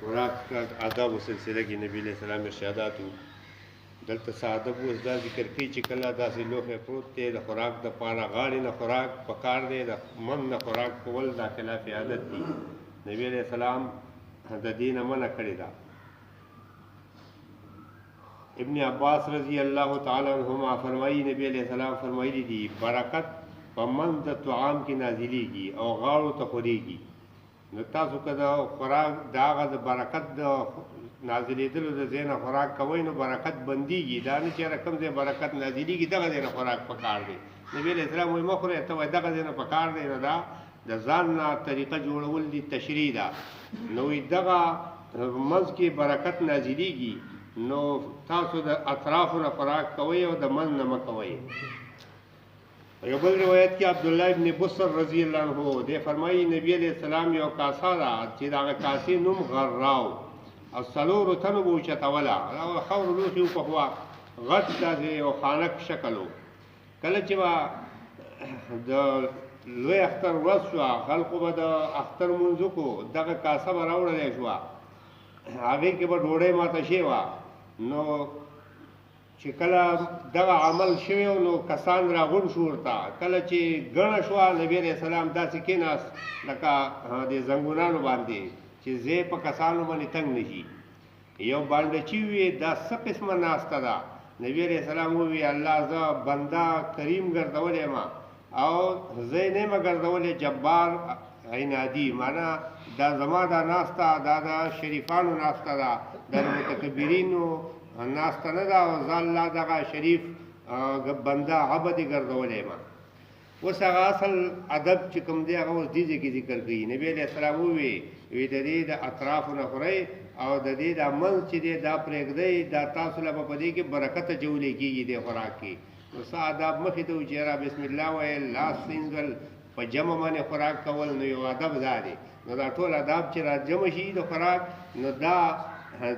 خوراک آداب سلسله کې نبی علیہ السلام ارشادات دلته ساده بوز دا ذکر کوي چې کله داسې لوښی پروت دی د خوراک د پاره غاړې نه خوراک پکار دی د من نه خوراک کول دا خلاف عادت دي نبی علیہ السلام د دې نه منع کړې ده ابن عباس رضی الله تعالی عنہما فرمایي نبی علیہ السلام فرمایلی دي برکت په من د طعام کې نازلېږي او غاړو ته خورېږي نو تاسو که د خوراک د هغه د برکت د نازلېدلو د ځای نه خوراک کوئ نو برکت بندېږي دا نه چې کوم ځای برکت نازلېږي دغه ځای نه خوراک پکار دی نبي علیه السلام وایي مه خورئ ته وایي دغه ځای نه پکار دی نو دا د ځان نه طریقه جوړول دي تشریح ده نو دغه منځ کې برکت نازلېږي نو تاسو د اطرافو نه خوراک کوئ او د منځ نه مه کوئ یو بل روایت کې عبدالله ابن بصر رضی الله عنه دی فرمایي نبی علیہ السلام یو کاسه ده چې د هغه کاسې نوم غراو او څلورو تنو به اوچتوله خاورو لوښي وپخوا غټ داسې یو خانک شکل و کله چې به د لوی اختر ورځ شوه خلقو به د اختر لمونځ وکړو دغه کاسه به راوړلی شوه هغې کې به ډوډۍ ماته شوې وه نو چې کله دغه عمل شوی نو کسان راغون شو ورته کله چې ګڼه شوه نبی علیه السلام داسې کېناست لکه د زنګونانو باندې چې ځای په کسانو باندې تنګ نه شي یو بانډچي وي دا څه قسمه ناسته ده نبی علیه السلام ووی الله زه بنده کریم ګرځولی یم او زه یې نه یم ګرځولی جبار عنادي معنا دا زما دا ناسته دا د شریفانو ناسته ده د متکبرینو ناسته نه ده او زه الله دغه شریف بنده عبد یې ګرځولی یم اوس هغه اصل ادب چې کوم دی هغه اوس دې ځای کې ذکر کوي نبی علیه السلام ووی د دې د اطرافو نه خورئ او د دې د منځ چې دی دا پرېږدئ دا تاسو له به په دې کې برکت اچولی کېږي دې خوراک کې نو څه آداب مخې ته و چې یاره بسم الله ویل لاس وینځل په جمع باندې خوراک کول نو یو ادب دا دی نو دا ټول آداب چې را جمع شي د خوراک نو دا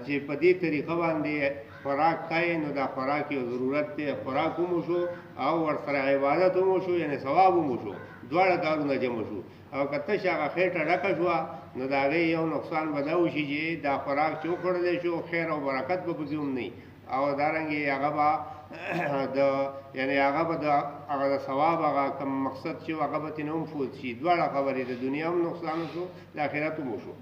چې په دې طریقه باندې خوراک کوي نو دا خوراک یو ضرورت دی خوراک هم وشو او ورسره عبادت هم وشو یعنې ثواب هم وشو دواړه کارونه جمع شو او که تش هغه خېټه ډکه شوه نو د هغې یو نقصان به دا وشي چې دا خوراک چې وخوړلی شو خیر او برکت به پکې هم نه او دارنګې هغه به یعنې هغه به د هغه د ثواب هغه کوم مقصد چې هغه به ترې نه هم فوت شي دواړه خبرې د دنیا هم نقصان وشو د آخرت هم وشو